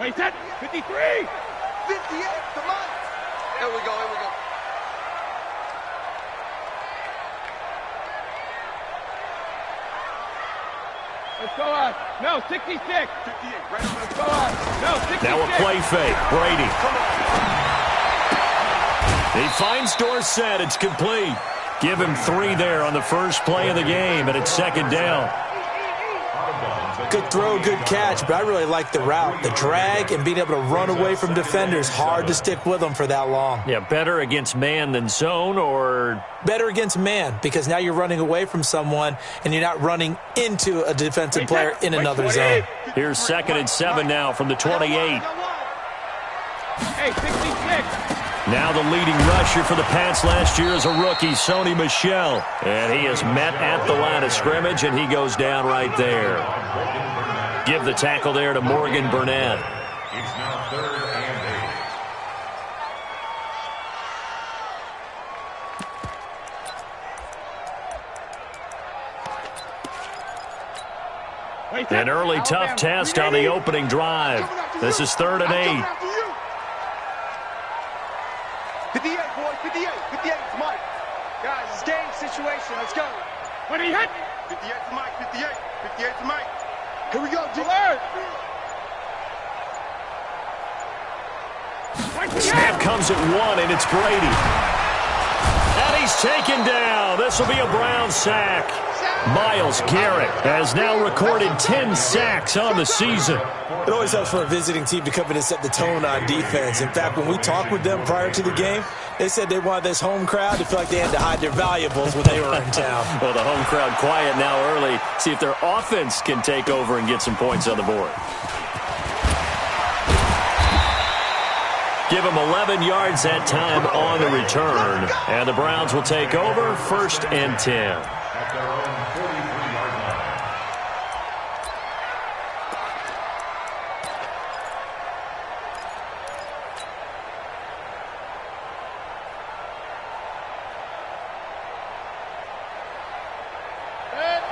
Wait, set. 53. 58, come on. Here we go, here we go. Let's go on. No, 66. 58, right on. Let's go on. No, 66. Now a play fake. Brady. Come on. He finds Dorsett. It's complete. Give him 3 there on the first play of the game, and it's second down. Good throw, good catch, but I really like the route. The drag and being able to run away from defenders, hard to stick with them for that long. Yeah, better against man than zone, or better against man, because now you're running away from someone and you're not running into a defensive player in another zone. Here's 2nd and 7 now from the 28. Hey, 66. Now the leading rusher for the Pats last year is a rookie, Sony Michel. And he is met at the line of scrimmage, and he goes down right there. Give the tackle there to Morgan Burnett. It's now 3rd and 8. An early tough test on the opening drive. This is 3rd and 8. 58, boys, 58, 58, it's Mike. Guys, it's game situation, let's go. When he hit. 58 to Mike, 58, 58 to Mike. Here we go, Alert. Snap comes at 1, and it's Brady. And he's taken down. This will be a Brown sack. Myles Garrett has now recorded 10 sacks on the season. It always helps for a visiting team to come in and set the tone on defense. In fact, when we talked with them prior to the game, they said they wanted this home crowd to feel like they had to hide their valuables when they were in town. Well, the home crowd quiet now early. See if their offense can take over and get some points on the board. Give them 11 yards that time on the return. And the Browns will take over 1st and 10. At their own 43-yard line.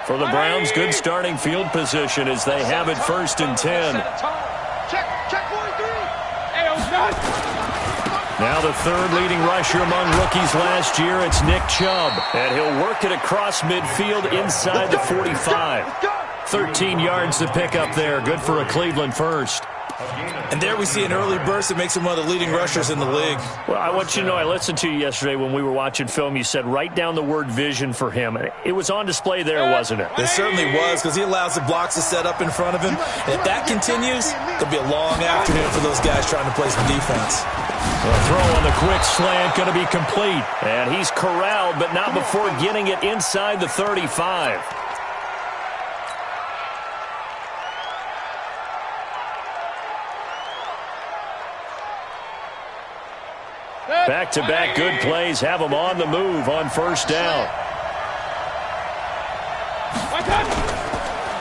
For the Browns, good starting field position as they have it 1st and 10. Check 43. Hey, O'Shot. Now the 3rd leading rusher among rookies last year, it's Nick Chubb. And he'll work it across midfield inside the 45. 13 yards to pick up there. Good for a Cleveland first. And there we see an early burst that makes him one of the leading rushers in the league. Well, I want you to know, I listened to you yesterday when we were watching film. You said write down the word vision for him. It was on display there, wasn't it? It certainly was, because he allows the blocks to set up in front of him. And if that continues, there'll be a long afternoon for those guys trying to play some defense. The throw on the quick slant going to be complete. And he's corralled, but not before getting it inside the 35. Back-to-back good plays have him on the move on 1st down.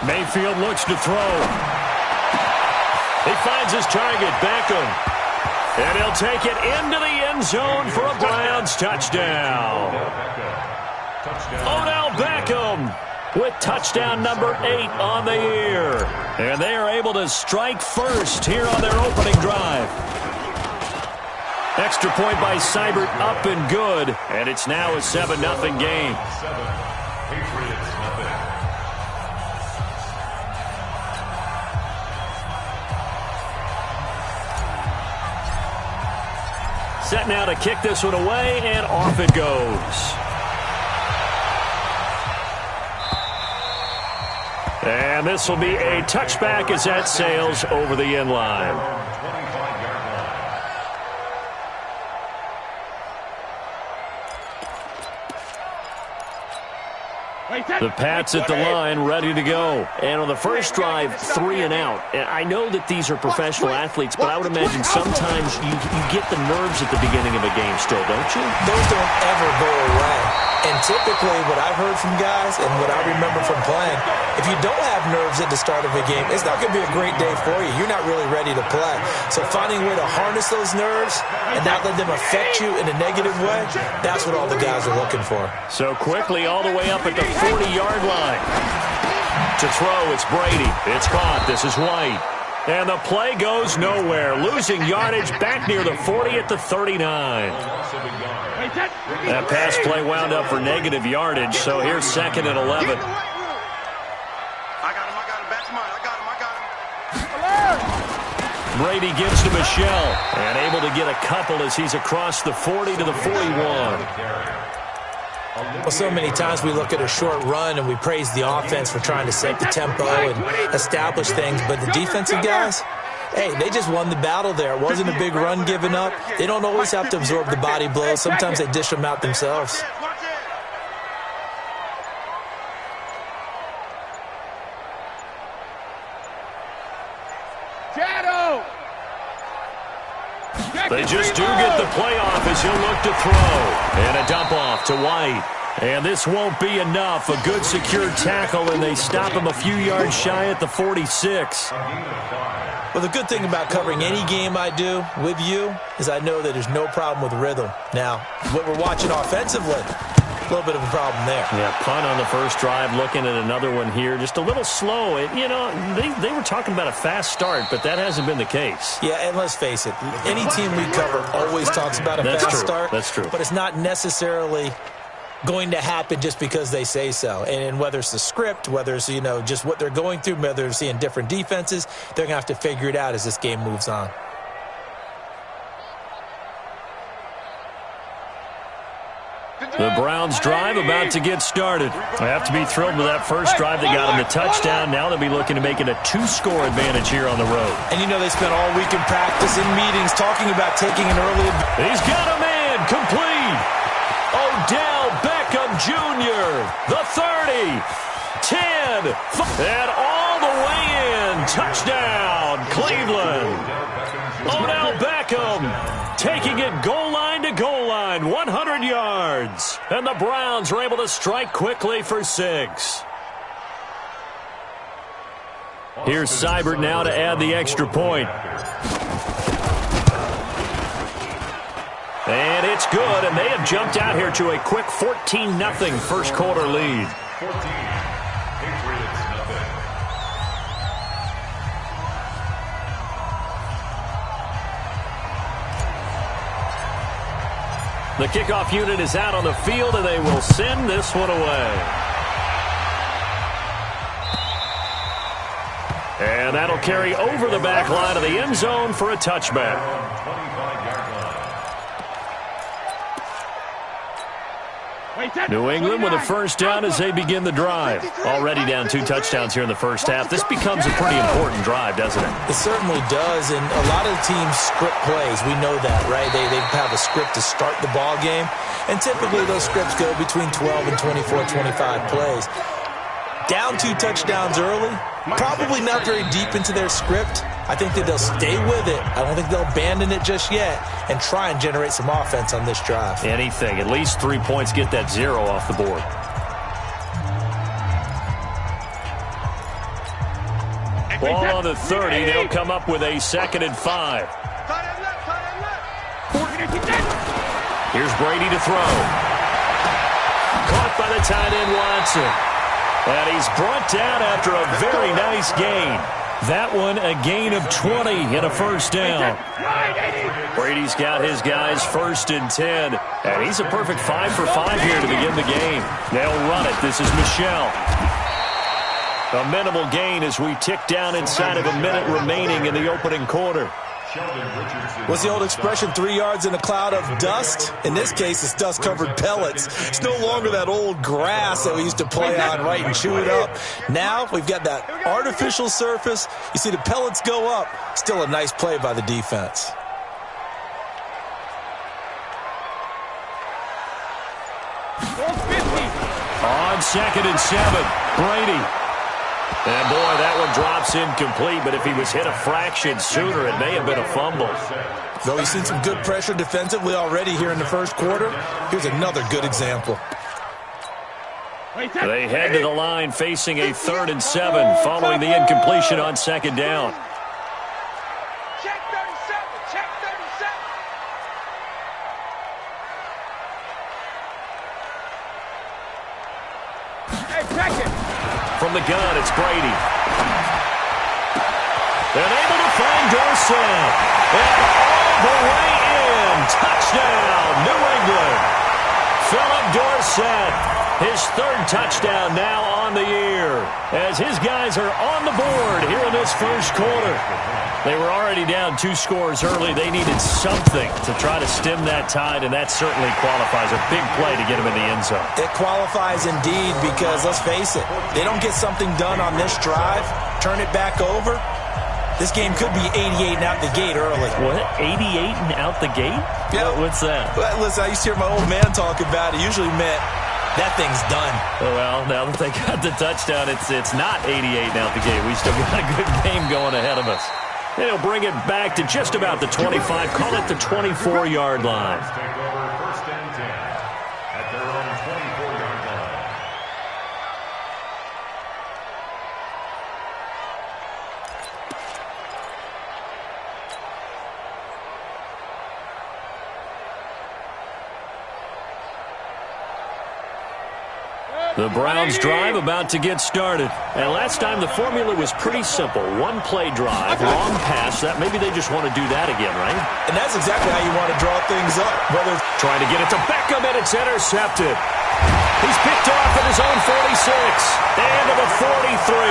Mayfield looks to throw. He finds his target, Beckham. And he'll take it into the end zone for a Browns touchdown. Odell Beckham with touchdown number 8 on the year. And they are able to strike first here on their opening drive. Extra point by Seibert, up and good. And it's now a 7-0 game. 7, Patriots nothing. Set now to kick this one away, and off it goes. And this will be a touchback as that sails over the end line. 25-yard line. The Pats at the line, ready to go. And on the first drive, 3 and out. And I know that these are professional athletes, but I would imagine sometimes you get the nerves at the beginning of a game still, don't you? Those don't ever go away. And typically what I've heard from guys and what I remember from playing, if you don't have nerves at the start of a game, it's not going to be a great day for you. You're not really ready to play. So finding a way to harness those nerves and not let them affect you in a negative way, that's what all the guys are looking for. So quickly all the way up at the 40-yard line. To throw, it's Brady. It's caught. This is White. And the play goes nowhere. Losing yardage back near the 40 at the 39. That pass play wound up for negative yardage, so here's 2nd and 11. Brady gives to Michelle, and able to get a couple as he's across the 40 to the 41. Well, so many times we look at a short run and we praise the offense for trying to set the tempo and establish things, but the defensive guys, hey, they just won the battle there. It wasn't a big run given up. They don't always have to absorb the body blows. Sometimes they dish them out themselves. They just do get the playoff as he'll look to throw. And a dump off to White. And this won't be enough. A good secure tackle, and they stop him a few yards shy at the 46. Well, the good thing about covering any game I do with you is I know that there's no problem with rhythm. Now, what we're watching offensively, a little bit of a problem there. Yeah, punt on the first drive, looking at another one here. Just a little slow. You know, they were talking about a fast start, but that hasn't been the case. Yeah, and let's face it, any team we cover always talks about a fast start. That's true. But it's not necessarily going to happen just because they say so. And whether it's the script, whether it's, you know, just what they're going through, whether they're seeing different defenses, they're going to have to figure it out as this game moves on. The Browns drive about to get started. They have to be thrilled with that first drive. They got him the touchdown. Now they'll be looking to make it a 2-score advantage here on the road. And you know they spent all week in practice and meetings talking about taking an early advantage. He's got a man complete. Odell Beckham Jr., the 30, 10, and all the way in. Touchdown, Cleveland. Odell Beckham taking it goal line to goal line, 100 yards. And the Browns are able to strike quickly for 6. Here's Seibert now to add the extra point. And it's good, and they have jumped out here to a quick 14-0 first quarter lead. 14, Patriots, nothing. The kickoff unit is out on the field, and they will send this one away. And that'll carry over the back line of the end zone for a touchback. 25-yard line. New England with a first down as they begin the drive. Already down 2 touchdowns here in the first half. This becomes a pretty important drive, doesn't it? It certainly does, and a lot of the teams script plays. We know that, right? They have a script to start the ball game, and typically those scripts go between 12 and 24, 25 plays. Down 2 touchdowns early, probably not very deep into their script. I think that they'll stay with it. I don't think they'll abandon it just yet and try and generate some offense on this drive. Anything. At least 3 points, get that 0 off the board. Ball on the 30. They'll come up with a 2nd and 5. Here's Brady to throw. Caught by the tight end Watson. And he's brought down after a very nice gain. That one a gain of 20 and a first down. Brady's got his guys 1st and 10. And he's a perfect 5 for 5 here to begin the game. They'll run it. This is Michelle. A minimal gain as we tick down inside of a minute remaining in the opening quarter. What's the old expression, 3 yards in a cloud of dust? In this case, it's dust-covered pellets. It's no longer that old grass that we used to play on, right, and chew it up. Now we've got that artificial surface. You see the pellets go up. Still a nice play by the defense. On 2nd and 7, Brady. And, boy, that one drops incomplete, but if he was hit a fraction sooner, it may have been a fumble. Though he's seen some good pressure defensively already here in the first quarter, here's another good example. They head to the line facing a 3rd and 7 following the incompletion on 2nd down. Check 37, check 37. Hey, check it. From the gun, it's Brady. And able to find Dorsett. And all the way in. Touchdown, New England. Philip Dorsett, his third touchdown now on the year. As his guys are on the board here in this first quarter. They were already down 2 scores early. They needed something to try to stem that tide, and that certainly qualifies. A big play to get him in the end zone. It qualifies indeed because, let's face it, they don't get something done on this drive, turn it back over, this game could be 88 and out the gate early. What? 88 and out the gate? Yeah. What's that? Well, listen, I used to hear my old man talk about it. Usually meant that thing's done. Oh, well, now that they got the touchdown, it's not 88 and out the gate. We still got a good game going ahead of us. And he'll bring it back to just about the 25. Call it the 24-yard line. Take over first and 10 at their own 24-yard line. The Browns drive about to get started. And last time the formula was pretty simple. One play drive, long pass. That maybe they just want to do that again, right? And that's exactly how you want to draw things up. Whether trying to get it to Beckham, and it's intercepted. He's picked off at his own 46 and to the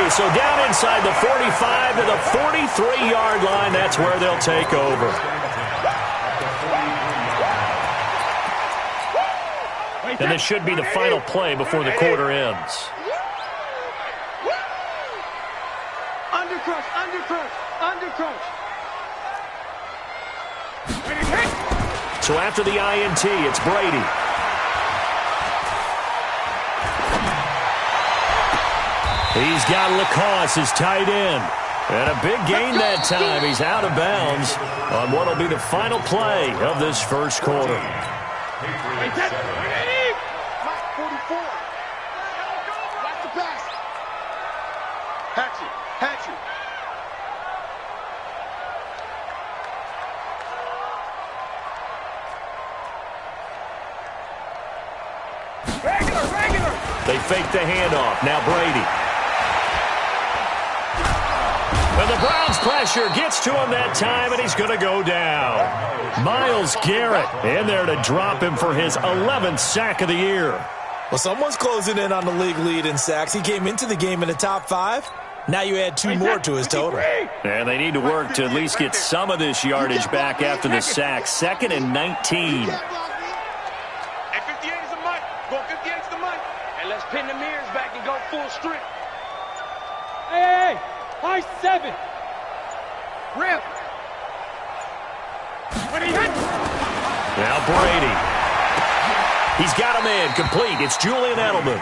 43. So down inside the 45 to the 43-yard line. That's where they'll take over. And this should be the final play before the quarter ends. Undercrush, undercrush, undercrush. So after the INT, it's Brady. He's got Lacoste, his tight end. And a big gain that time. He's out of bounds on what will be the final play of this first quarter. Hatchet. Regular. They fake the handoff. Now Brady. And the Browns pressure gets to him that time, and he's going to go down. Myles Garrett in there to drop him for his 11th sack of the year. Well, someone's closing in on the league lead in sacks. He came into the game in the top 5. Now you add 2 more to his total. And they need to work to at least get some of this yardage back after the sack. 2nd and 19. Hey, 58 is the money. Go 58 is the money. And let's pin the mirrors back and go full strip. Hey, high 7. Rip. When he hit. Now Brady. He's got him in. Complete. It's Julian Edelman.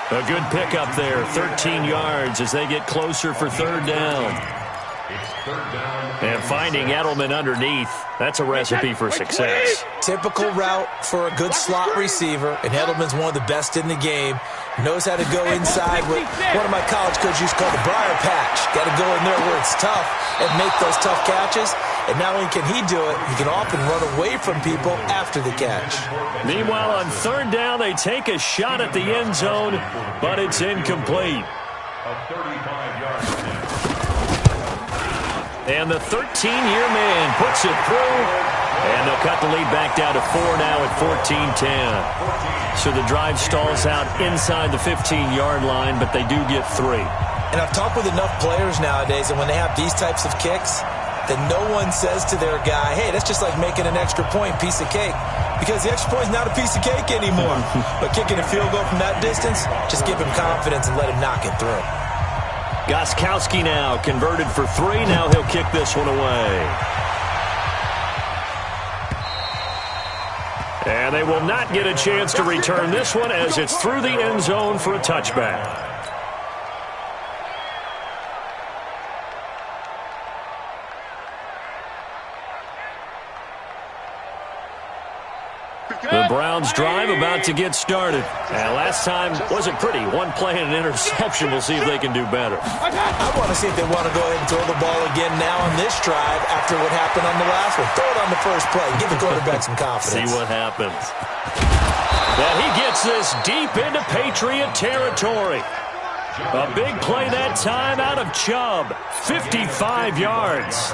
A good pickup there. 13 yards as they get closer for third down. It's third down. And finding Edelman underneath, that's a recipe for success. Typical route for a good slot receiver, and Edelman's one of the best in the game. Knows how to go inside what one of my college coaches used to call the briar patch. Got to go in there where it's tough and make those tough catches. And not only can he do it, he can often run away from people after the catch. Meanwhile, on third down, they take a shot at the end zone, but it's incomplete. A 35-yard attempt. And the 13-year man puts it through, and they'll cut the lead back down to 4 now at 14-10. So the drive stalls out inside the 15-yard line, but they do get 3. And I've talked with enough players nowadays, and when they have these types of kicks, that no one says to their guy, hey, that's just like making an extra point, piece of cake. Because the extra point is not a piece of cake anymore. But kicking a field goal from that distance, just give him confidence and let him knock it through. Gostkowski now converted for 3. Now he'll kick this one away. And they will not get a chance to return this one as it's through the end zone for a touchback. The Browns drive about to get started. And last time wasn't pretty. One play and an interception. We'll see if they can do better. I want to see if they want to go ahead and throw the ball again now on this drive after what happened on the last one. Throw it on the first play. Give the quarterback some confidence. See what happens. And he gets this deep into Patriot territory. A big play that time out of Chubb. 55 yards.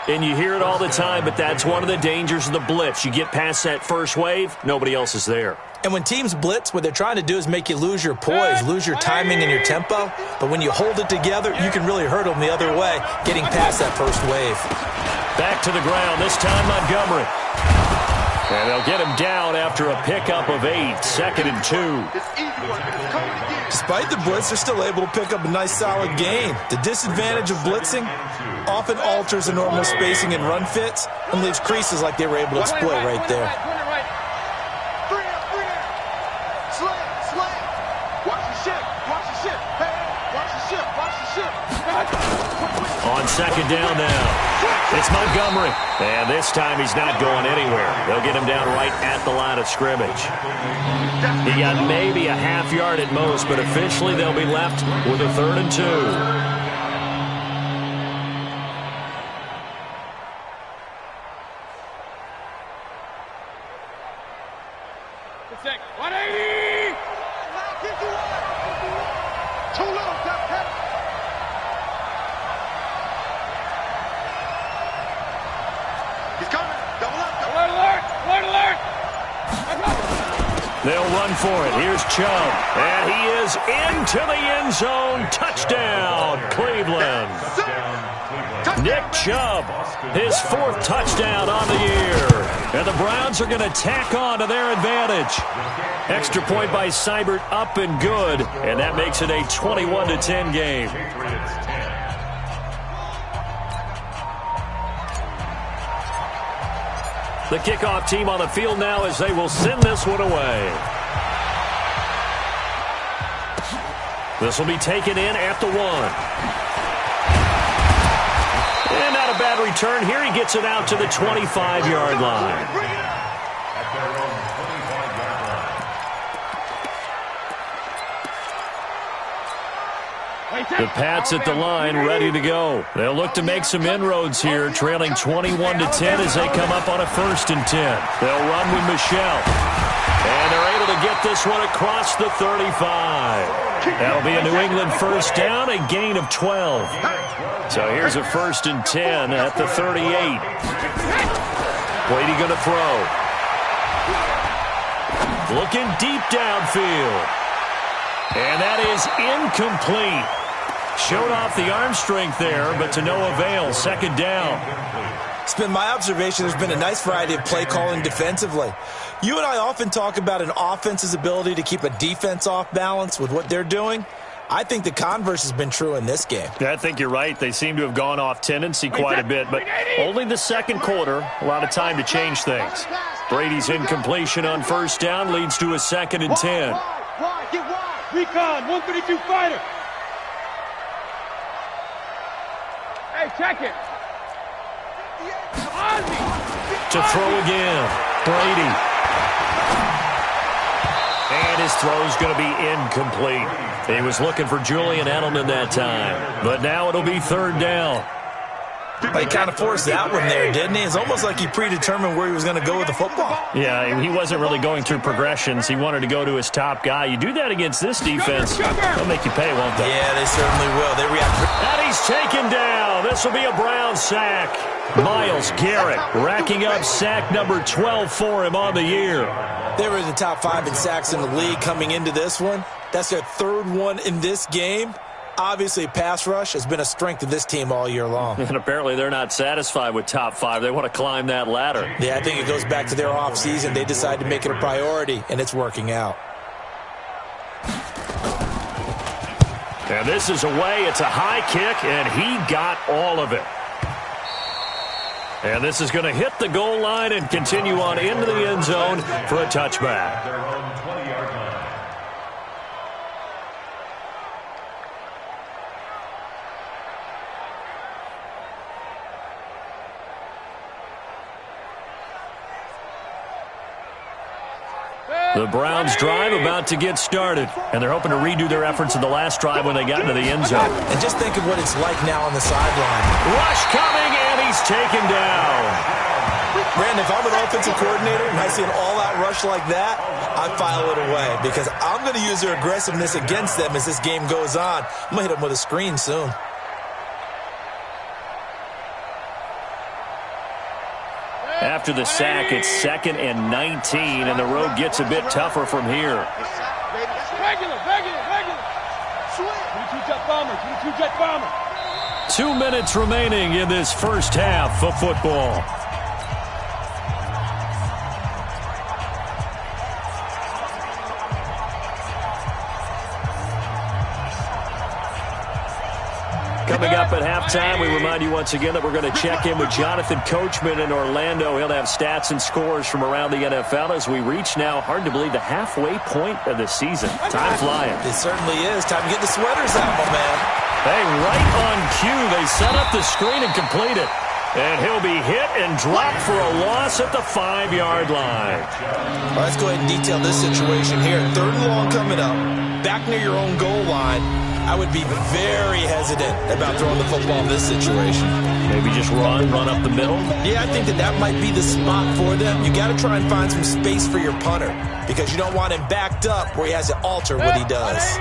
And you hear it all the time, but that's one of the dangers of the blitz. You get past that first wave, nobody else is there. And when teams blitz, what they're trying to do is make you lose your poise, lose your timing and your tempo. But when you hold it together, you can really hurt them the other way, getting past that first wave. Back to the ground, this time Montgomery. And they'll get him down after a pickup of 8, 2nd and 2. Despite the blitz, they're still able to pick up a nice solid gain. The disadvantage of blitzing often alters the normal spacing and run fits and leaves creases like they were able to exploit right there. On 2nd down now, it's Montgomery. And this time he's not going anywhere. They'll get him down right at the line of scrimmage. He got maybe a half yard at most, but officially they'll be left with a 3rd and 2. They'll run for it. Here's Chubb. And he is into the end zone. Touchdown, Cleveland. Nick Chubb, his 4th touchdown on the year. And the Browns are going to tack on to their advantage. Extra point by Seibert, up and good. And that makes it a 21-10 game. The kickoff team on the field now as they will send this one away. This will be taken in at the 1. And not a bad return here. He gets it out to the 25-yard line. The Pats at the line, ready to go. They'll look to make some inroads here, trailing 21-10 as they come up on a 1st and 10. They'll run with Michelle. And they're able to get this one across the 35. That'll be a New England 1st down, a gain of 12. So here's a 1st and 10 at the 38. Brady going to throw. Looking deep downfield. And that is incomplete. Showed off the arm strength there, but to no avail. 2nd down. It's been my observation there's been a nice variety of play calling defensively. You and I often talk about an offense's ability to keep a defense off balance with what they're doing. I think the converse has been true in this game. Yeah, I think you're right. They seem to have gone off tendency quite a bit, but only the 2nd quarter. A lot of time to change things. Brady's incompletion on 1st down leads to a 2nd and 10. Recon, 132 fighter. Hey, check it. To throw again, Brady. And his throw's going to be incomplete. He was looking for Julian Edelman that time. But now it'll be 3rd down. He kind of forced that one there, didn't he? It's almost like he predetermined where he was going to go with the football. Yeah, he wasn't really going through progressions. He wanted to go to his top guy. You do that against this defense, they'll make you pay, won't they? Yeah, they certainly will. They react. And he's taken down. This will be a Brown sack. Myles Garrett racking up sack number 12 for him on the year. They were in the top 5 in sacks in the league coming into this one. That's their 3rd one in this game. Obviously, pass rush has been a strength of this team all year long. And apparently they're not satisfied with top 5. They want to climb that ladder. Yeah, I think it goes back to their offseason. They decided to make it a priority, and it's working out. And this is away. It's a high kick, and he got all of it. And this is going to hit the goal line and continue on into the end zone for a touchback. The Browns drive about to get started, and they're hoping to redo their efforts in the last drive when they got into the end zone. And just think of what it's like now on the sideline. Rush coming, and he's taken down. Brandon, if I'm an offensive coordinator and I see an all-out rush like that, I file it away because I'm going to use their aggressiveness against them as this game goes on. I'm going to hit them with a screen soon. After the sack, it's 2nd and 19, and the road gets a bit tougher from here. Regular. 22-jet bomber, 22-jet bomber. 2 minutes remaining in this first half of football. Coming up at halftime, we remind you once again that we're going to check in with Jonathan Coachman in Orlando. He'll have stats and scores from around the NFL as we reach now, hard to believe, the halfway point of the season. Time flying. It certainly is. Time to get the sweaters out, my man. Hey, right on cue. They set up the screen and complete it. And he'll be hit and dropped for a loss at the 5-yard line. Well, let's go ahead and detail this situation here. 3rd and long coming up. Back near your own goal line. I would be very hesitant about throwing the football in this situation. Maybe just run up the middle? Yeah, I think that might be the spot for them. You got to try and find some space for your punter because you don't want him backed up where he has to alter what he does.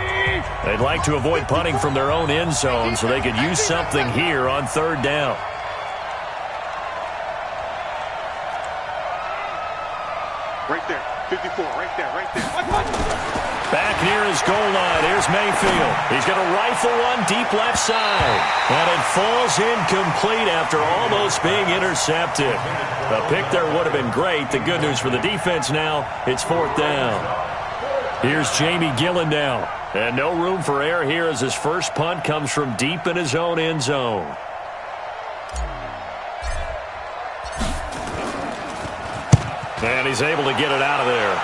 They'd like to avoid punting from their own end zone so they could use something here on 3rd down. Right there. 54, right there. Back near his goal line. Here's Mayfield. He's going to rifle one deep left side. And it falls incomplete after almost being intercepted. The pick there would have been great. The good news for the defense now, it's 4th down. Here's Jamie Gillen now. And no room for error here as his first punt comes from deep in his own end zone. And he's able to get it out of there.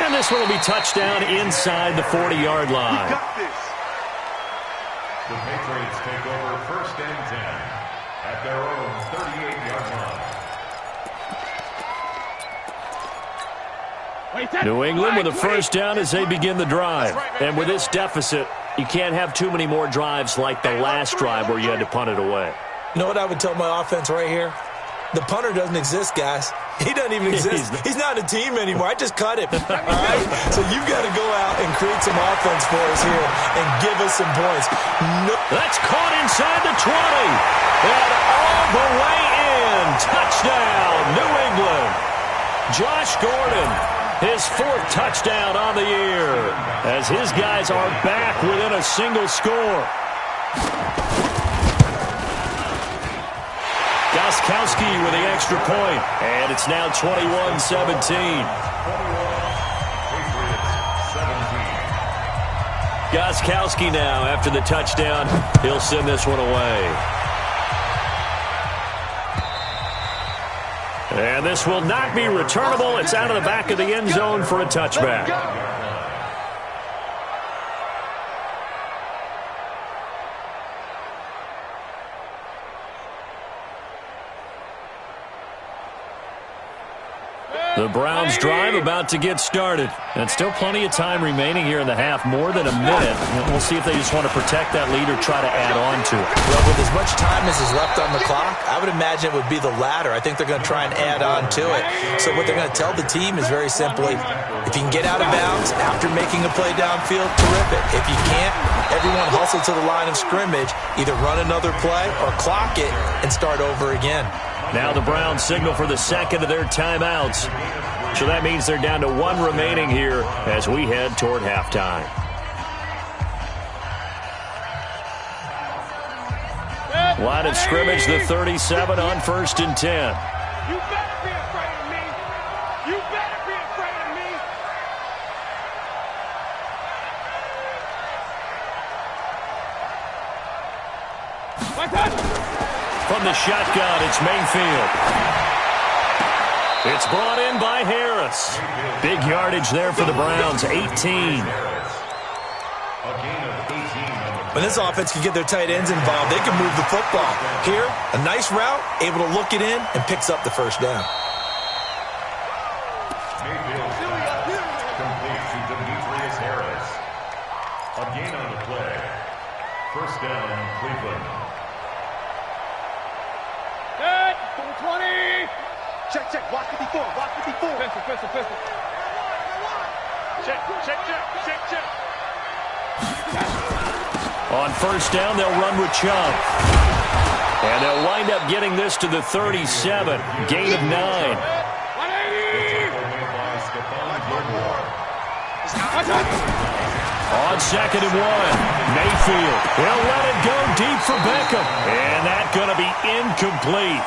And this one will be touchdown inside the 40-yard line. The Patriots take over 1st and 10 at their own 38-yard line. New England with a first down as they begin the drive. And with this deficit, you can't have too many more drives like the last drive where you had to punt it away. You know what I would tell my offense right here? The punter doesn't exist, guys. He doesn't even exist. He's not a team anymore. I just cut him. All right? So you've got to go out and create some offense for us here and give us some points. No. That's caught inside the 20. And all the way in. Touchdown, New England. Josh Gordon, his 4th touchdown on the year as his guys are back within a single score. Gostkowski with the extra point, and it's now 21-17. Gostkowski now, after the touchdown, he'll send this one away. And this will not be returnable. It's out of the back of the end zone for a touchback. The Browns drive about to get started. And still plenty of time remaining here in the half, more than a minute. We'll see if they just want to protect that lead or try to add on to it. Well, with as much time as is left on the clock, I would imagine it would be the latter. I think they're going to try and add on to it. So what they're going to tell the team is very simply, if you can get out of bounds after making a play downfield, terrific. If you can't, everyone hustle to the line of scrimmage, either run another play or clock it and start over again. Now the Browns signal for the second of their timeouts. So that means they're down to 1 remaining here as we head toward halftime. Line of scrimmage, the 37 on 1st and 10. You better be afraid of me. You better be afraid of me. From the shotgun, it's Mayfield. It's brought in by Harris. Big yardage there for the Browns, 18. When this offense can get their tight ends involved, they can move the football. Here, a nice route, able to look it in, and picks up the first down. Complete to Demetrius Harris. A gain on the play. First down, Cleveland. Check, check. Block 54. Block 54. Pistol, pistol, pistol. Check, check, check, check, check. On first down, they'll run with Chubb. And they'll wind up getting this to the 37. Gain of 9. 180! On 2nd and 1, Mayfield. He'll let it go deep for Beckham. And that's going to be incomplete.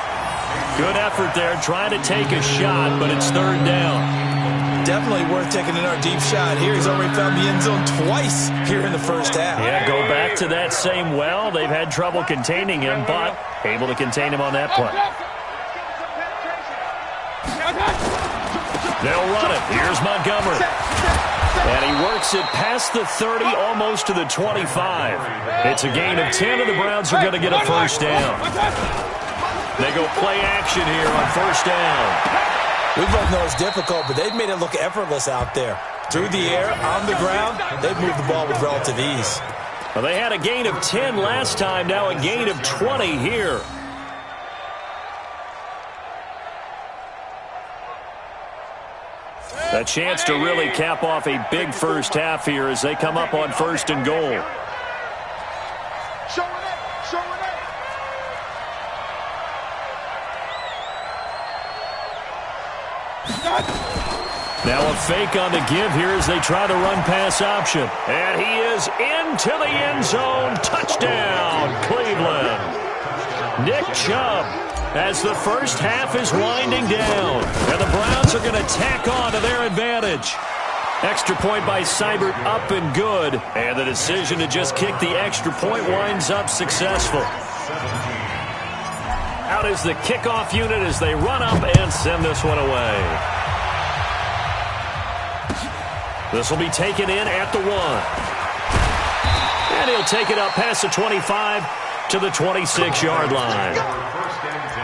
Good effort there, trying to take a shot, but it's 3rd down. Definitely worth taking another deep shot here. He's already found the end zone twice here in the first half. Yeah, go back to that same well. They've had trouble containing him, but able to contain him on that play. They'll run it. Here's Montgomery. And he works it past the 30, almost to the 25. It's a gain of 10, and the Browns are going to get a first down. They go play action here on first down. We both know it's difficult, but they've made it look effortless out there. Through the air, on the ground, they've moved the ball with relative ease. Well, they had a gain of 10 last time, now a gain of 20 here. A chance to really cap off a big first half here as they come up on 1st and goal. Now a fake on the give here as they try the run-pass option. And he is into the end zone. Touchdown, Cleveland. Nick Chubb, as the first half is winding down. And the Browns are going to tack on to their advantage. Extra point by Seibert, up and good. And the decision to just kick the extra point winds up successful. Out is the kickoff unit as they run up and send this one away. This will be taken in at the 1. And he'll take it up past the 25 to the 26-yard line. First and 10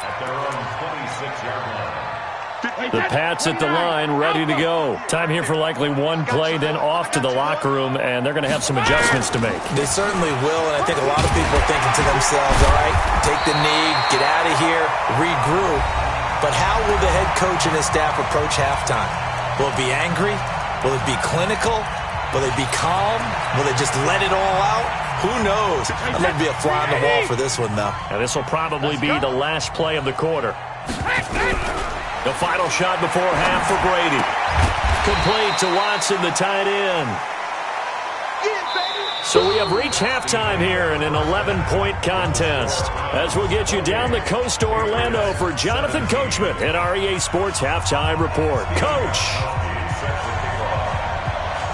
at their own 26-yard line. The Pats at the line, ready to go. Time here for likely one play, then off to the locker room, and they're going to have some adjustments to make. They certainly will, and I think a lot of people are thinking to themselves, all right, take the knee, get out of here, regroup. But how will the head coach and his staff approach halftime? Will it be angry? Will it be clinical? Will it be calm? Will they just let it all out? Who knows? I'd love to be a fly on the wall for this one, though. And this will probably be the last play of the quarter. The final shot before half for Brady. Complete to Watson, the tight end. So we have reached halftime here in an 11-point contest. As we'll get you down the coast to Orlando for Jonathan Coachman at our EA Sports Halftime Report. Coach!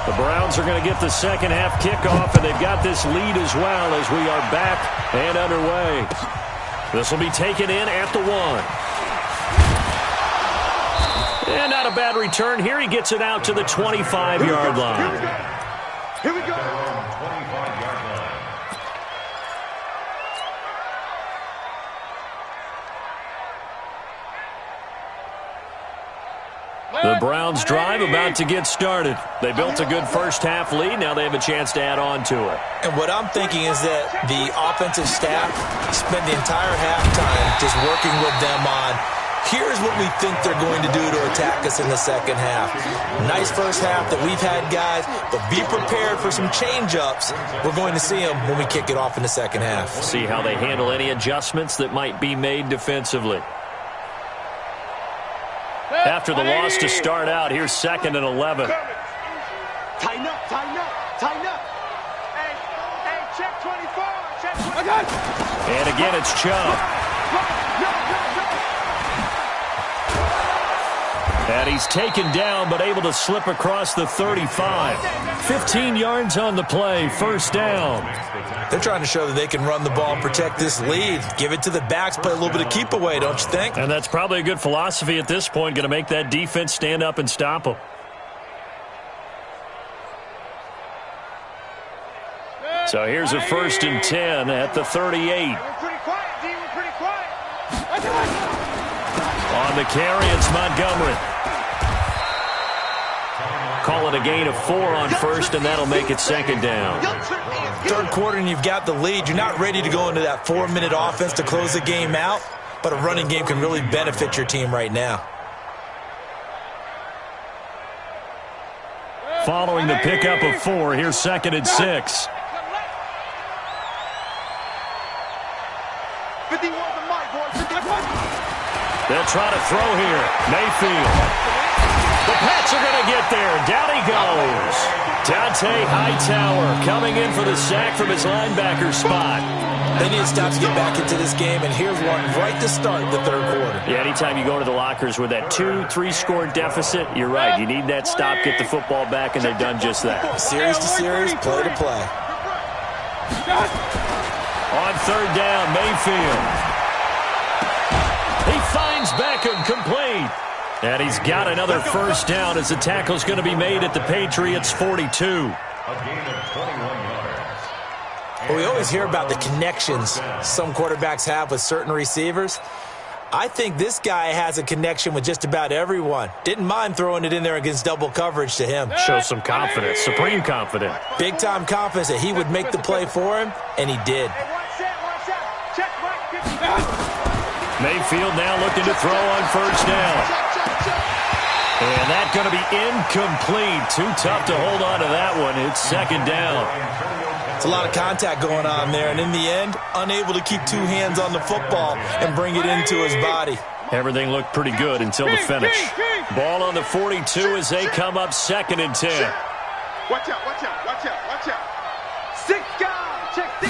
The Browns are going to get the second half kickoff, and they've got this lead as well as we are back and underway. This will be taken in at the 1. And not a bad return here. He gets it out to the 25-yard line. Here we go. 25-yard line. The Browns drive about to get started. They built a good first half lead. Now they have a chance to add on to it. And what I'm thinking is that the offensive staff spent the entire halftime just working with them on, here's what we think they're going to do to attack us in the second half. Nice first half that we've had, guys, but be prepared for some change-ups. We're going to see them when we kick it off in the second half. See how they handle any adjustments that might be made defensively. After the loss to start out, here's 2nd and 11. Tighten up, tighten up, tighten up. Hey, check 24, check 24. And again, it's Chubb. And he's taken down, but able to slip across the 35. 15 yards on the play, first down. They're trying to show that they can run the ball and protect this lead. Give it to the backs, play a little bit of keep away, don't you think? And that's probably a good philosophy at this point, going to make that defense stand up and stop them. So here's a 1st and 10 at the 38. We're pretty quiet, D. We're pretty quiet. On the carry, it's Montgomery. Call it a gain of 4 on first, and that'll make it 2nd down. Third quarter and you've got the lead. You're not ready to go into that 4-minute offense to close the game out. but a running game can really benefit your team right now. Following the pickup of 4, here's 2nd and 6. They'll try to throw here. Mayfield. The Pats are going to get there. Down he goes. Dante Hightower coming in for the sack from his linebacker spot. They need to stop to get back into this game, and here's one right to start the third quarter. Yeah, anytime you go to the lockers with that 2-3 score deficit, you're right. You need that stop, get the football back, and they've done just that. Series to series, play to play. On 3rd down, Mayfield. He finds Beckham complete. And he's got another first down as the tackle's going to be made at the Patriots' 42. A gain of 21 yards. Well, we always hear about the connections some quarterbacks have with certain receivers. I think this guy has a connection with just about everyone. Didn't mind throwing it in there against double coverage to him. Shows some confidence, supreme confidence. Big-time confidence that he would make the play for him, and he did. Mayfield now looking to throw on first down. And that's going to be incomplete. Too tough to hold on to that one. It's 2nd down. It's a lot of contact going on there, and in the end, unable to keep 2 hands on the football and bring it into his body. Everything looked pretty good until the finish. Ball on the 42 as they come up 2nd and 10. Watch out, watch out, watch out, watch out. 6 guys, check 6.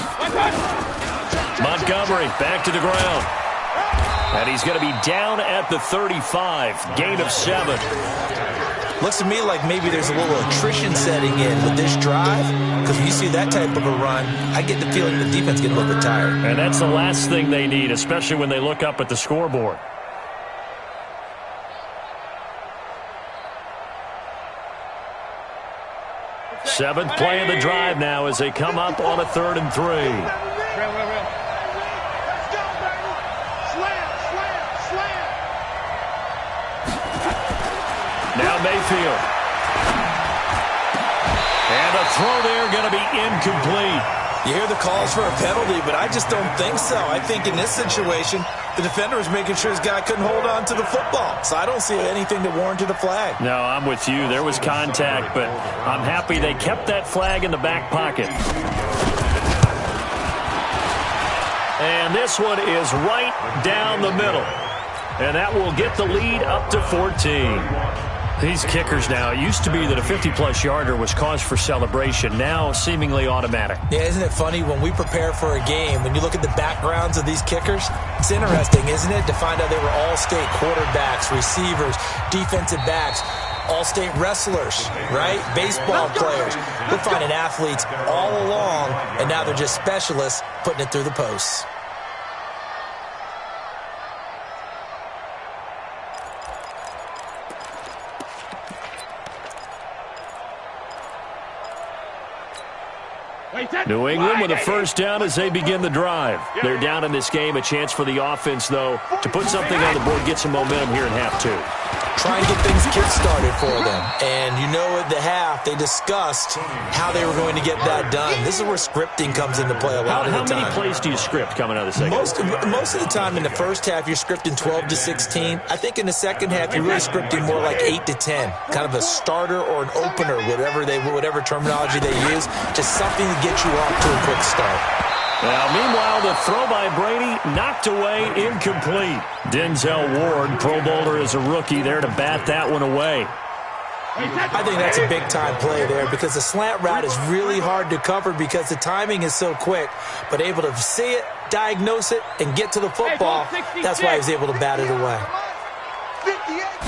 Montgomery back to the ground. And he's going to be down at the 35. Gain of 7. Looks to me like maybe there's a little attrition setting in with this drive. Because when you see that type of a run, I get the feeling the defense getting a little bit tired. And that's the last thing they need, especially when they look up at the scoreboard. Seventh play of the drive now as they come up on a 3rd and 3. Now Mayfield. And a throw there going to be incomplete. You hear the calls for a penalty, but I just don't think so. I think in this situation, the defender was making sure his guy couldn't hold on to the football. So I don't see anything that warranted a flag. No, I'm with you. There was contact, but I'm happy they kept that flag in the back pocket. And this one is right down the middle. And that will get the lead up to 14. These kickers now, it used to be that a 50-plus yarder was cause for celebration. Now, seemingly automatic. Yeah, isn't it funny when we prepare for a game, when you look at the backgrounds of these kickers, it's interesting, isn't it, to find out they were all-state quarterbacks, receivers, defensive backs, all-state wrestlers, right? Baseball players. We're finding athletes all along, and now they're just specialists putting it through the posts. New England with a first down as they begin the drive. They're down in this game. A chance for the offense, though, to put something on the board, get some momentum here in half 2. Try and get things kick-started for them. And you know at the half, they discussed how they were going to get that done. This is where scripting comes into play a lot of the time. How many plays do you script coming out of the second? Most of the time in the first half, you're scripting 12 to 16. I think in the second half, you're really scripting more like 8 to 10. Kind of a starter or an opener, whatever terminology they use. Just something to get you off to a quick start. Now, meanwhile, the throw by Brady knocked away, incomplete. Denzel Ward, Pro Bowler as a rookie, there to bat that one away. I think that's a big-time play there because the slant route is really hard to cover because the timing is so quick. But able to see it, diagnose it, and get to the football, that's why he was able to bat it away.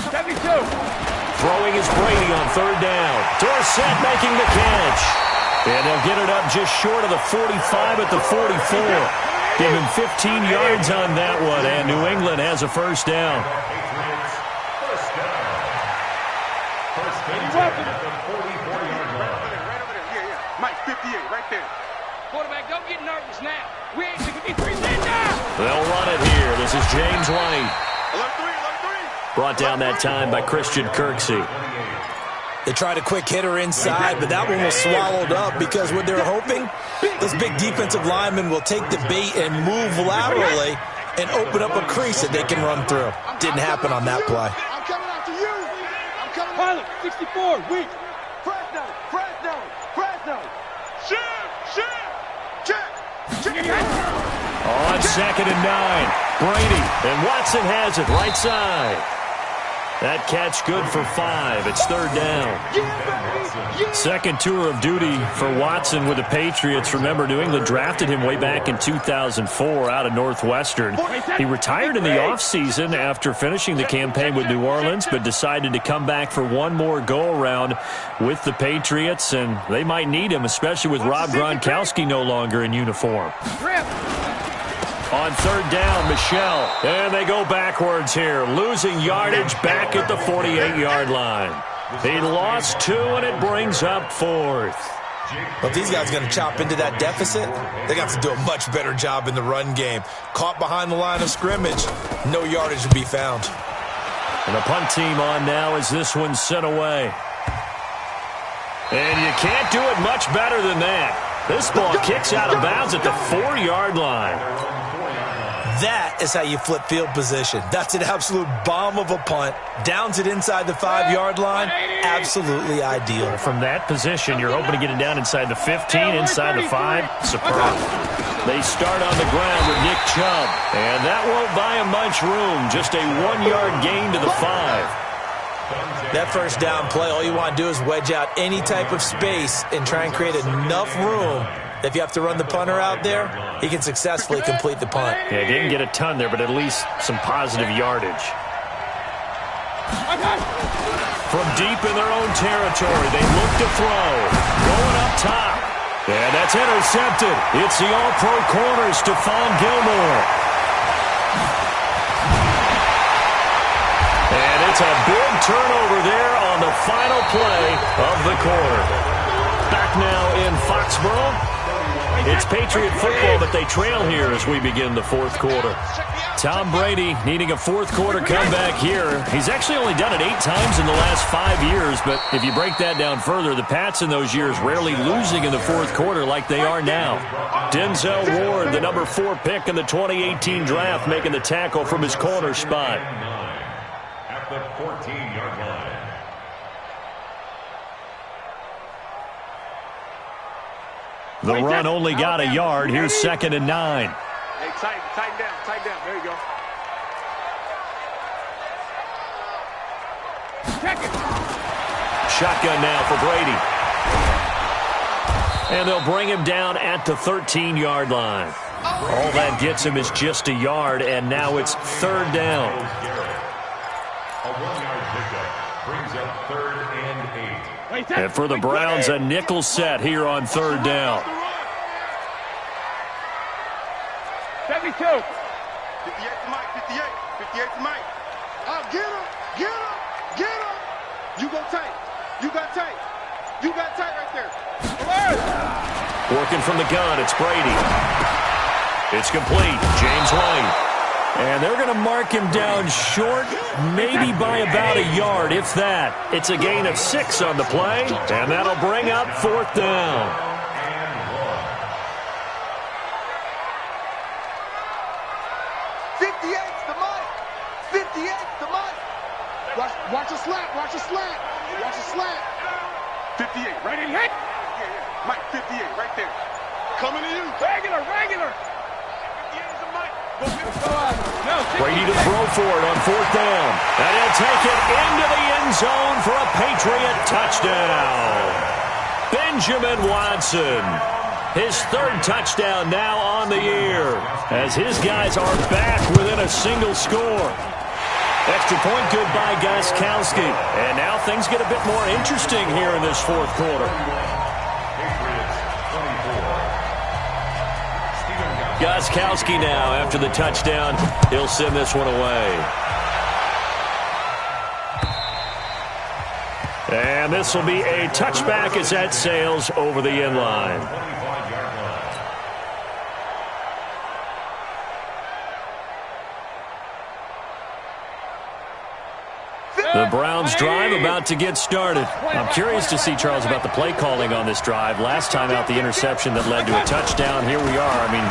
72. Throwing is Brady on 3rd down. Dorsett making the catch. And they'll get it up just short of the 45 at the 44. Give him 15 yards on that one, and New England has a first down. First down at the 44-yard line. Right over there. Yeah. Mike, 58, right there. Quarterback, don't get nervous now. We ain't 53 now. They'll run it here. This is James White. Alert 3. Brought down that time by Christian Kirksey. They tried a quick hitter inside, but that one was swallowed up because what they're hoping, those big defensive linemen will take the bait and move laterally and open up a crease that they can run through. Didn't happen on that play. I'm coming after you. I'm coming Pilot, 64, weak. Fresno, Fresno, Fresno. Shoot. Check. On 2nd and 9, Brady, and Watson has it right side. That catch good for 5. It's 3rd down. Second tour of duty for Watson with the Patriots. Remember, New England drafted him way back in 2004 out of Northwestern. He retired in the offseason after finishing the campaign with New Orleans, but decided to come back for one more go-around with the Patriots, and they might need him, especially with Rob Gronkowski no longer in uniform. On 3rd down, Michel. And they go backwards here, losing yardage back at the 48-yard line. He lost 2, and it brings up 4th. Well, if these guys are going to chop into that deficit, they got to do a much better job in the run game. Caught behind the line of scrimmage, no yardage will be found. And the punt team on now as this one's sent away. And you can't do it much better than that. This ball kicks out of bounds at the 4-yard line. That is how you flip field position. That's an absolute bomb of a punt. Downs it inside the 5-yard line. Absolutely ideal. From that position, you're hoping to get it down inside the 15, inside the 5. Superb. They start on the ground with Nick Chubb. And that won't buy him much room. Just a 1-yard gain to the 5. That first down play, all you want to do is wedge out any type of space and try and create enough room. If you have to run the punter out there, he can successfully complete the punt. Yeah, didn't get a ton there, but at least some positive yardage. From deep in their own territory, they look to throw. Going up top. And that's intercepted. It's the all-pro corner, Stephon Gilmore. And it's a big turnover there on the final play of the quarter. Back now in Foxborough. It's Patriot football, but they trail here as we begin the 4th quarter. Tom Brady needing a 4th quarter comeback here. He's actually only done it 8 times in the last 5 years, but if you break that down further, the Pats in those years rarely losing in the 4th quarter like they are now. Denzel Ward, the number 4 pick in the 2018 draft, making the tackle from his corner spot. At the 14-yard line. The run only got a yard. Here's 2nd and 9. Hey, tighten down. There you go. Shotgun now for Brady. And they'll bring him down at the 13-yard line. All that gets him is just a yard, and now it's 3rd down. A 1-yard pickup brings up 3rd and 8. And for the Browns, a nickel set here on 3rd down. 72. 58 to Mike, 58 to Mike. Oh, get him. You go tight. You got tight right there. Working from the gun, it's Brady. It's complete. James White. And they're going to mark him down short, maybe by about a yard, if that. It's a gain of 6 on the play, and that'll bring up 4th down. 58's the Mike. 58's the Mike. Watch a slant. 58, right in here. Yeah. Mike, 58, right there. Coming to you. Regular. 58's the Mike. Brady to throw for it on 4th down. And he'll take it into the end zone for a Patriot touchdown. Benjamin Watson. His 3rd touchdown now on the year as his guys are back within a single score. Extra point good by Gostkowski. And now things get a bit more interesting here in this 4th quarter. Gostkowski now after the touchdown. He'll send this one away. And this will be a touchback as that sails over the end line. The Browns Mayfield's drive about to get started. I'm curious to see, Charles, about the play calling on this drive. Last time out, the interception that led to a touchdown. Here we are. I mean,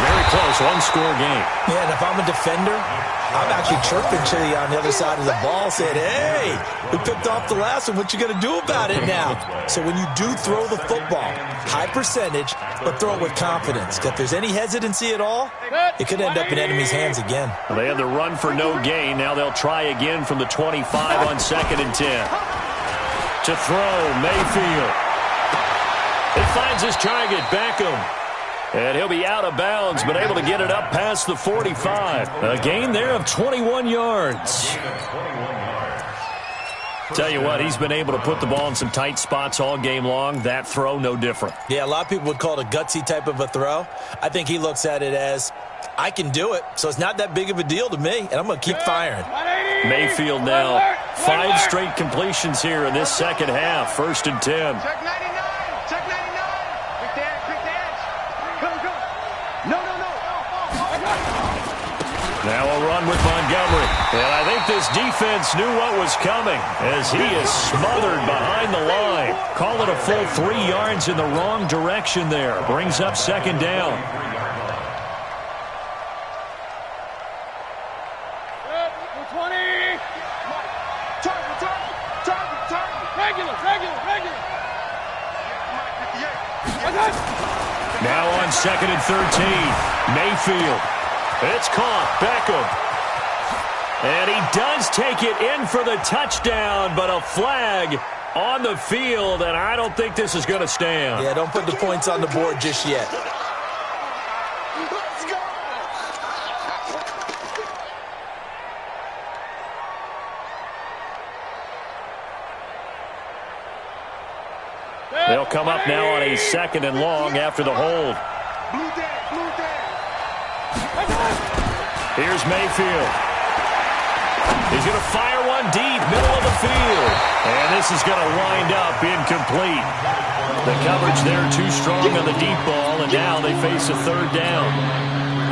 very close, one-score game. Yeah, and if I'm a defender, I'm actually chirping to you on the other side of the ball, saying, hey, we picked off the last one. What you going to do about it now? So when you do throw the football, high percentage, but throw it with confidence. If there's any hesitancy at all, it could end up in enemy's hands again. Well, they had the run for no gain. Now they'll try again from the 25 on 2nd and 10. To throw, Mayfield. He finds his target, Beckham. And he'll be out of bounds, but able to get it up past the 45. A gain there of 21 yards. Tell you what, he's been able to put the ball in some tight spots all game long. That throw, no different. Yeah, a lot of people would call it a gutsy type of a throw. I think he looks at it as, I can do it, so it's not that big of a deal to me, and I'm going to keep firing. Mayfield now, 5 straight completions here in this second half. 1st and 10. Check 99. Check 99. Quick dash. Quick dash. Go. No. Now a run with Montgomery. And I think this defense knew what was coming as he is smothered behind the line. Call it a full 3 yards in the wrong direction there. Brings up 2nd down. Now on 2nd and 13. Mayfield. It's caught. Beckham. And he does take it in for the touchdown, but a flag on the field, and I don't think this is going to stand. Yeah, don't put the points on the board just yet. Let's go. They'll come up now on a 2nd and long after the hold. Blue dash. Here's Mayfield. He's going to fire one deep, middle of the field. And this is going to wind up incomplete. The coverage there too strong on the deep ball, and now they face a 3rd down.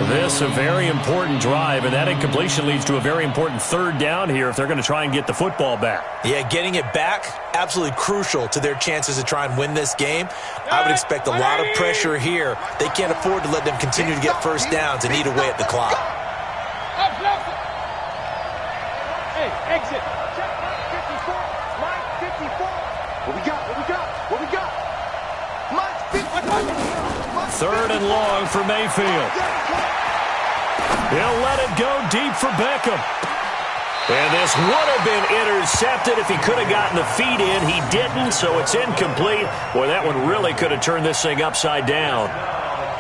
This a very important drive, and that incompletion leads to a very important 3rd down here if they're going to try and get the football back. Yeah, getting it back, absolutely crucial to their chances to try and win this game. I would expect a lot of pressure here. They can't afford to let them continue to get first downs and eat away at the clock. Hey, exit. Check 54. Mike 54. What we got? Mike 54. 3rd and long for Mayfield. He'll let it go deep for Beckham. And this would have been intercepted if he could have gotten the feet in. He didn't, so it's incomplete. Boy, that one really could have turned this thing upside down.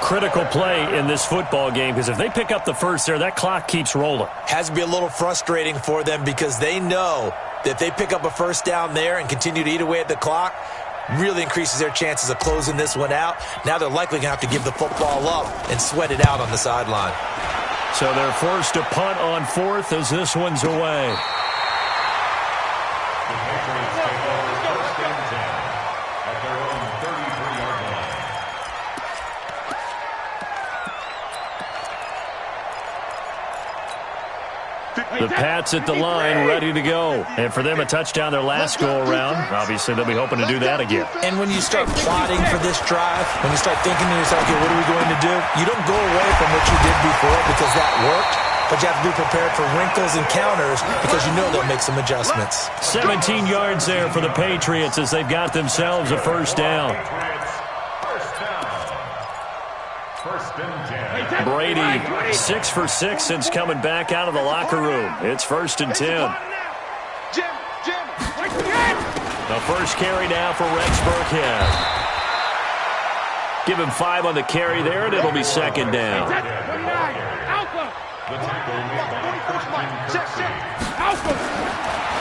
Critical play in this football game, because if they pick up the first there, that clock keeps rolling. Has to be a little frustrating for them because they know that if they pick up a first down there and continue to eat away at the clock, really increases their chances of closing this one out. Now they're likely going to have to give the football up and sweat it out on the sideline. So they're forced to punt on 4th as this one's away. The Pats at the line, ready to go. And for them, a touchdown their last go-around. Obviously, they'll be hoping to do that again. And when you start plotting for this drive, when you start thinking to yourself, okay, what are we going to do? You don't go away from what you did before because that worked, but you have to be prepared for wrinkles and counters because you know they'll make some adjustments. 17 yards there for the Patriots as they've got themselves a first down. Brady, 6 for 6 since coming back out of the locker room. It's 1st and 10. The first carry now for Rex Burkhead. Give him 5 on the carry there, and it'll be 2nd down.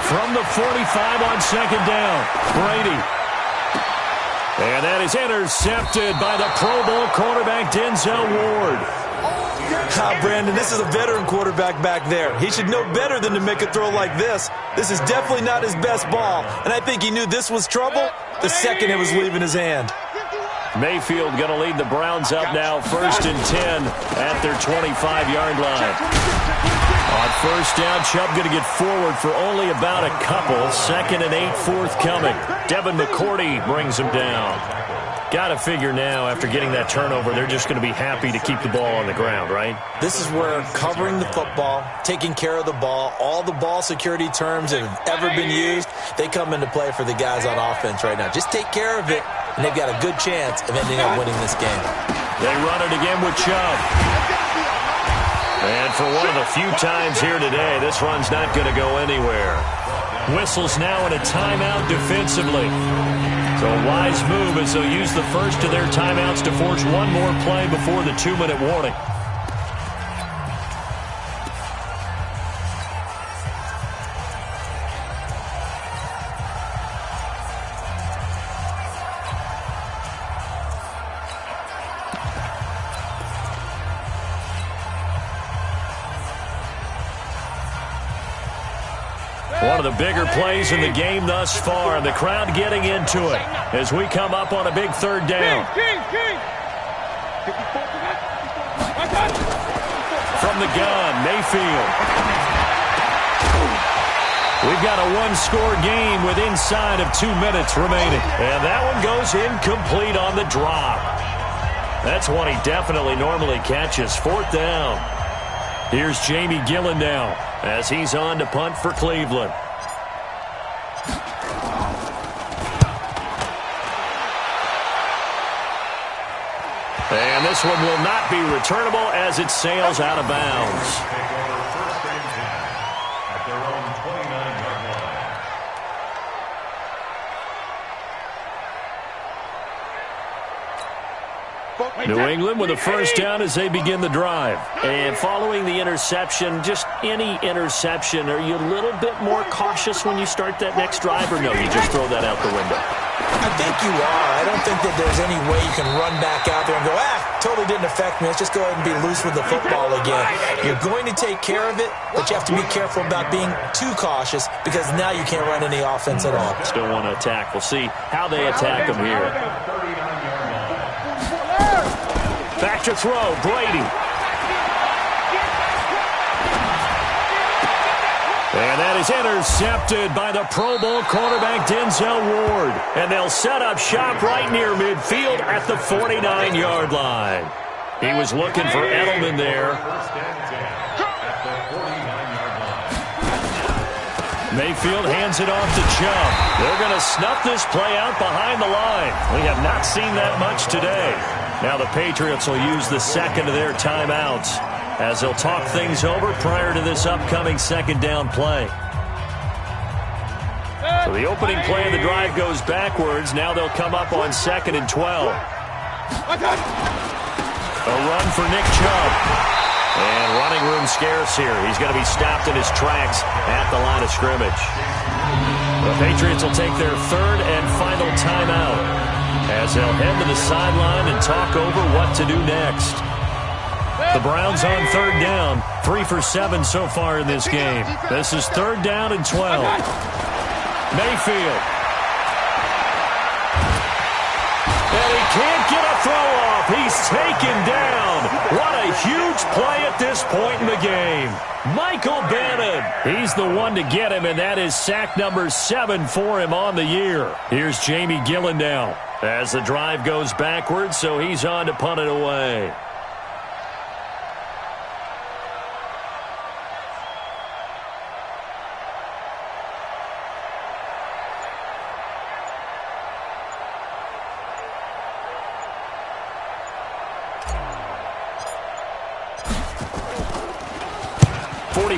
From the 45 on 2nd down, Brady. And that is intercepted by the Pro Bowl quarterback, Denzel Ward. Brandon, this is a veteran quarterback back there. He should know better than to make a throw like this. This is definitely not his best ball, and I think he knew this was trouble the second it was leaving his hand. Mayfield going to lead the Browns up now, 1st and 10 at their 25-yard line. On first down, Chubb going to get forward for only about a couple. 2nd and 8 forthcoming. Devin McCourty brings him down. Got to figure now, after getting that turnover, they're just going to be happy to keep the ball on the ground, right? This is where covering the football, taking care of the ball, all the ball security terms that have ever been used, they come into play for the guys on offense right now. Just take care of it, and they've got a good chance of ending up winning this game. They run it again with Chubb. And for one of the few times here today, this run's not going to go anywhere. Whistles now in a timeout defensively. So a wise move as they'll use the first of their timeouts to force one more play before the 2-minute warning. One of the bigger plays in the game thus far, and the crowd getting into it as we come up on a big 3rd down. From the gun, Mayfield. We've got a one-score game with inside of 2 minutes remaining. And that one goes incomplete on the drop. That's one he definitely normally catches. 4th down. Here's Jamie Gillen now as he's on to punt for Cleveland. And this one will not be returnable as it sails out of bounds. New England with a first down as they begin the drive. And following the interception, just any interception, are you a little bit more cautious when you start that next drive, or no, you just throw that out the window? I think you are. I don't think that there's any way you can run back out there and go, totally didn't affect me. Let's just go ahead and be loose with the football again. You're going to take care of it, but you have to be careful about being too cautious because now you can't run any offense at all. Still want to attack. We'll see how they attack them here. Back to throw, Brady. And that is intercepted by the Pro Bowl quarterback Denzel Ward. And they'll set up shop right near midfield at the 49-yard line. He was looking for Edelman there. Mayfield hands it off to Chubb. They're going to snuff this play out behind the line. We have not seen that much today. Now the Patriots will use the second of their timeouts as they'll talk things over prior to this upcoming 2nd down play. So the opening play of the drive goes backwards. Now they'll come up on 2nd and 12. A run for Nick Chubb. And running room scarce here. He's going to be stopped in his tracks at the line of scrimmage. The Patriots will take their 3rd and final timeout as they'll head to the sideline and talk over what to do next. The Browns on 3rd down. 3 for 7 so far in this game. This is 3rd down and 12. Mayfield. And he can't get a throw off. He's taken down. What a huge play at this point in the game. Michael Bannon. He's the one to get him, and that is sack number 7 for him on the year. Here's Jamie Gillen now as the drive goes backwards, so he's on to punt it away.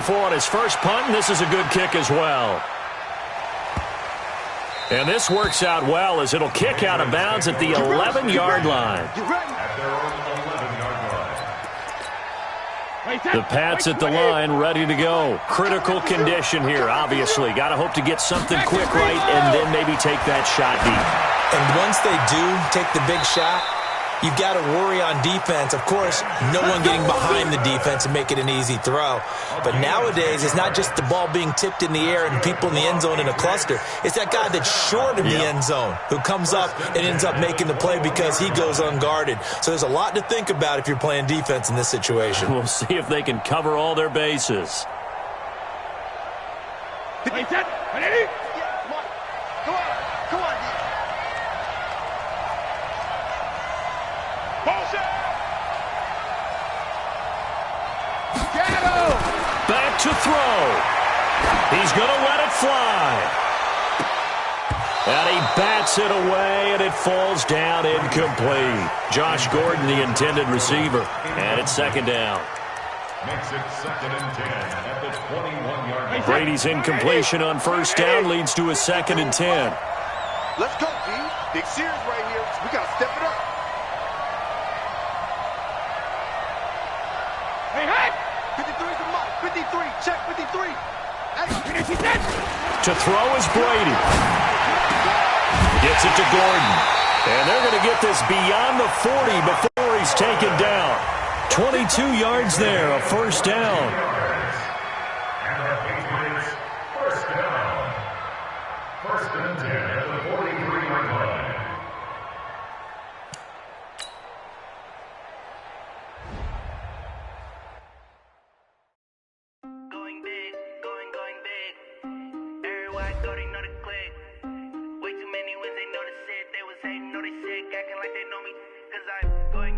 On his first punt, and this is a good kick as well. And this works out well as it'll kick out of bounds at the 11-yard line. The Pats at the line, ready to go. Critical condition here, obviously. Got to hope to get something quick right and then maybe take that shot deep. And once they do take the big shot, you've got to worry on defense. Of course, no one getting behind the defense and make it an easy throw. But nowadays, it's not just the ball being tipped in the air and people in the end zone in a cluster. It's that guy that's short of the end zone who comes up and ends up making the play because he goes unguarded. So there's a lot to think about if you're playing defense in this situation. We'll see if they can cover all their bases. Ready, set, ready? Yeah, come on. Come on. Come on, D. Bullshit! Get him! Back to throw. He's going to let it fly. And he bats it away, and it falls down incomplete. Josh Gordon, the intended receiver. And it's second down. Makes it 2nd and 10 at the 21-yard line. Brady's incompletion on first down leads to a 2nd and 10. Let's go, D. Big series right here. We got to step it up. Hey, hey! 53's the mark. 53. Check 53. Hey. To throw is Brady. Gets it to Gordon. And they're going to get this beyond the 40 before he's taken down. 22 yards there, a first down. And the Patriots, first down. 1st and 10 at the 43-yard line. Going big, going big. Everybody already know the click. Way too many wins, they know the shit. They was hating, know they sick, acting like they know me. 'Cause I'm going